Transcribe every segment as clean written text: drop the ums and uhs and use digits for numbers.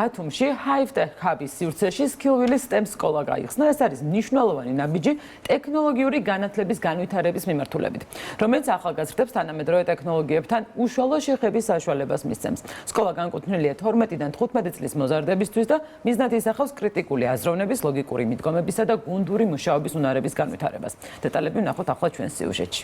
ბათუმში Hive-Tech Hub-ის სივრცეში Skillville-ის STEM სკოლა გაიხსნა. ეს არის მნიშვნელოვანი ნაბიჯი ტექნოლოგიური განათლების განვითარების მიმართულებით, რომელიც ახალგაზრდებს თანამედროვე ტექნოლოგიებთან უშუალო შეხების საშუალებას მისცემს. სკოლა განკუთვნილია 12-დან 15 წლის მოზარდებისთვის და მიზნად ისახავს კრიტიკული აზროვნების, ლოგიკური მიდგომებისა და გუნდური მუშაობის უნარების განვითარებას. დეტალები ვნახოთ ახლა ჩვენს სიუჟეტში.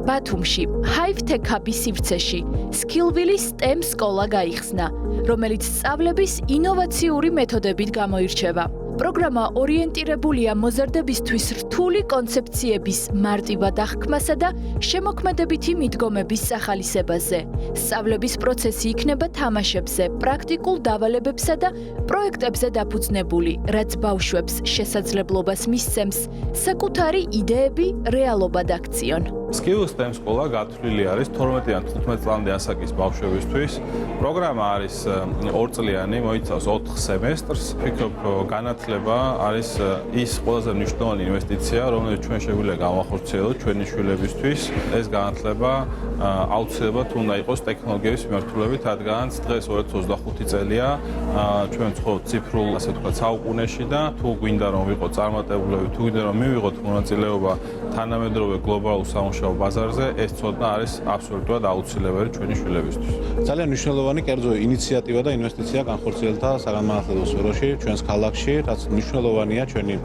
ბათუმში Hive-Tech Hub-ის სივრცეში Skillville-ის STEM სკოლა გაიხსნა, რომელიც სწავლების ინოვაციური მეთოდებით გამოირჩევა. პროგრამა ორიენტირებულია მოზარდებისთვის რთული კონცეფციების მარტივად აღქმასა და შემოქმედებითი მიდგომების სახალისებაზე. სწავლების პროცესი იქნება თამაშებზე, პრაქტიკულ დავალებებსა და პროექტებზე დაფუძნებული, რაც ბავშვებს შესაძლებლობას მისცემს საკუთარი იდეები რეალობად აქციონ. Skillville STEM სკოლა გათვლილი არის 12-დან 15 წლამდე ასაკის ბავშვებისთვის. პროგრამა არის 2 წლიანი, მოიცავს 4 სემესტრს. ვფიქრობ, განათლება არის ის ყველაზე მნიშვნელოვანი ინვესტიცია, რომელიც ჩვენ შეგვიძლია გავახორციელოთ ჩვენი შვილებისთვის. ეს განათლება აუცილებლად უნდა იყოს ტექნოლოგიების მიმართულებით, რადგანაც დღეს 2025 წელია, ჩვენ ვცხოვრობთ ციფრულ, ასე ვთქვათ, საუკუნეში და თუ გვინდა რომ ვიყოთ წარმატებულები, თუ გვინდა რომ მივიღოთ მონაწილეობა თანამედროვე გლობალურ სამუშაო ბაზარზე, ეს ცოდნა არის აბსოლუტურად აუცილებელი ჩვენი შვილებისთვის. ძალიან მნიშვნელოვანი კერძო ინიციატივა და ინვესტიცია განხორციელდა საგანმანათლებლო სფეროში, ჩვენს ქალაქში, რაც მნიშვნელოვანია ჩვენი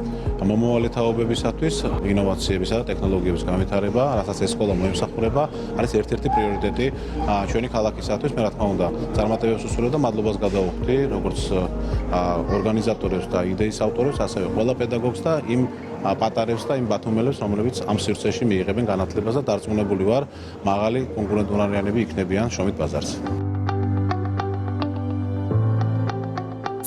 მომავალი თაობებისათვის, ინოვაციებისა და ტექნოლოგიების განვითარება, რასაც ეს სკოლა მოემსახურება, არის ერთ-ერთი პრიორიტეტი ჩვენი ქალაქისათვის. მე რა თქმა უნდა, წარმატებებს ვუსურვებ და მადლობას გადავუხდი როგორც ორგანიზატორებს და იდეის ავტორებს, ასევე ყველა პედაგოგს და იმ პატარებს და იმ ბათუმელებს, რომლებიც ამ სივრცეში მიიღებენ განათლებას და დარწმუნებული ვარ, მაღალი კონკურენტუნარიანები იქნებიან შრომით ბაზარზე.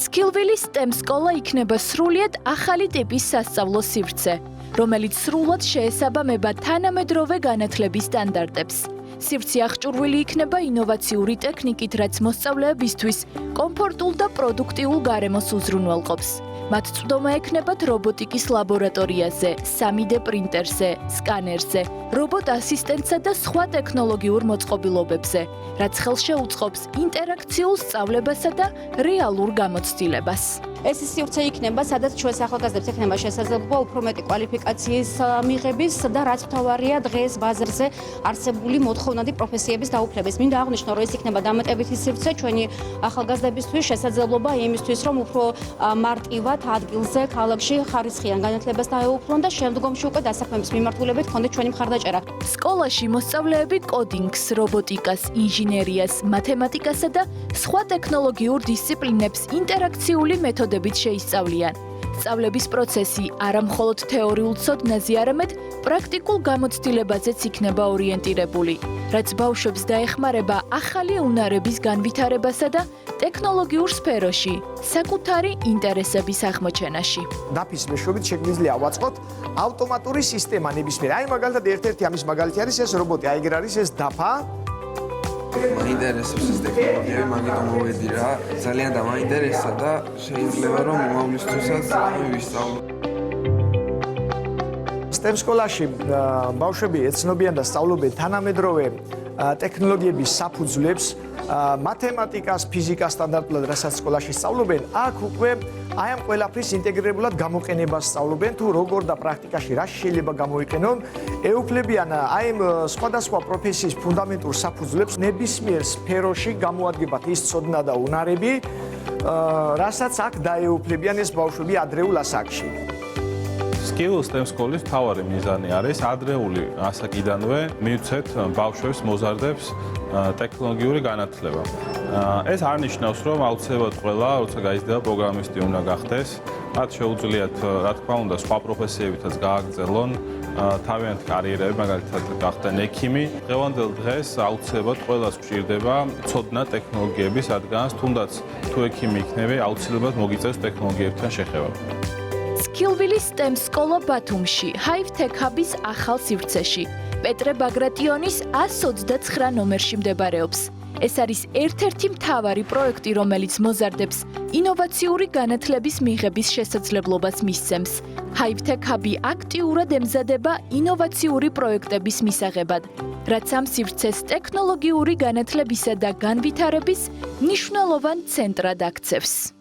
Skillville-ის STEM სკოლა იქნება სრულიად ახალი ტიპის სასწავლო სივრცე, რომელიც სრულად შეესაბამება თანამედროვე განათლების სტანდარტებს. სივრცე აღჭურვილი იქნება ინოვაციური ტექნიკით, რაც მოსწავლეებისთვის კომფორტულ და პროდუქტიულ გარემოს უზრუნველყოფს. მათ წვდომა ექნებათ რობოტიკის ლაბორატორიაზე, 3D პრინტერზე, სკანერზე, რობოტ ასისტენტსა და სხვა ტექნოლოგიურ მოწყობილობებზე, რაც ხელს შეუწყობს ინტერაქციულ სწავლებასა და რეალურ გამოცდილებას. ეს სივრცე იქნება, სადაც ჩვენს ახალგაზრდებს ექნება შესაძლებლობა უფრო მეტი კვალიფიკაციის მიღების და რაც მთავარია დღეს ბაზარზე არსებული მოთხოვნადი პროფესიების დაუფლების. მინდა აღვნიშნო, რომ ეს იქნება დამატებითი სივრცე ჩვენი ახალგაზრდებისთვის, შესაძლებლობა იმისთვის, რომ უფრო მარტივად ადგილზე, ქალაქში ხარისხიან განათლებას დაეუფლონ და შემდგომში უკვე დასაქმების მიმართულებით ჰქონდეთ ჩვენი მხარდაჭერა. სკოლაში მოსწავლეები კოდინგს, რობოტიკას, ინჟინერიას, მათემატიკასა და სხვა ტექნოლოგიურ დისციპლინებს ინტერაქციული მეთოდებით შეისწავლიან. სწავლების პროცესი არა მხოლოდ თეორიულ ცოდნაზე, არამედ პრაქტიკულ გამოცდილებაზეც იქნება ორიენტირებული, რაც ბავშვებს დაეხმარება ახალი უნარების განვითარებასა და ტექნოლოგიურ სფეროში საკუთარი ინტერესების აღმოჩენაში. დაფის მეშვეობით შეგვიძლია ავაწყოთ ავტომატური სისტემა ნებისმიერ. აი მაგალითად ერთ-ერთი ამის მაგალითი არის ეს რობოტი, აი ეგრე არის ეს დაფა. მაინტერესებს ეს ტექნოლოგიები, მაგიტომ მოვედი რა. ძალიან დამაინტერესა და შეიძლება რომ მომავლისთვისაც ვისწავლო. STEM სკოლაში ბავშვები ეცნობიან და სწავლობენ თანამედროვე ტექნოლოგიების საფუძვლებს, მათემატიკას, ფიზიკას სტანდარტულად, რასაც სკოლაში სწავლობენ, აქ უკვე აი ამ ყველაფრის ინტეგრირებულად გამოყენებას სწავლობენ, თუ როგორ და პრაქტიკაში რა შეიძლება გამოიყენონ, ეუფლებიან აი ამ სხვადასხვა პროფესიის ფუნდამენტურ საფუძვლებს, ნებისმიერ სფეროში გამოადგებათ ის ცოდნა და უნარები, რასაც აქ დაეუფლებიან ეს ბავშვები ადრეულ ასაკში. Skillville STEM სკოლის მთავარი მიზანი არის ადრეული ასაკიდანვე მივცეთ ბავშვებს, მოზარდებს ტექნოლოგიური განათლება. ეს არ ნიშნავს, რომ აუცილებლად ყველა, როცა გაიზრდება პროგრამისტი უნდა გახდეს. მათ შეუძლიათ, რა თქმა უნდა, სხვა პროფესიებითაც გააგრძელონ თავიანთი კარიერები, მაგალითად გახდნენ ექიმი. დღევანდელ დღეს აუცილებლად ყველას გვჭირდება ცოდნა ტექნოლოგიების, რადგანაც თუნდაც თუ ექიმი იქნები, აუცილებლად მოგიწევს ტექნოლოგიებთან შეხება. Skillville-ის STEM სკოლა ბათუმში, Hive-Tech Hub-ის ახალ სივრცეში, პეტრე ბაგრატიონის 129 ნომერში მდებარეობს. ეს არის ერთ-ერთი მთავარი პროექტი, რომელიც მოზარდებს ინოვაციური განათლების მიღების შესაძლებლობას მისცემს. Hype-Tech Hub-ი აქტიურად ემზადება ინოვაციური პროექტების მისაღებად, რაც ამ სივრცეს ტექნოლოგიური განათლებისა და განვითარების მნიშვნელოვან ცენტრად აქცევს.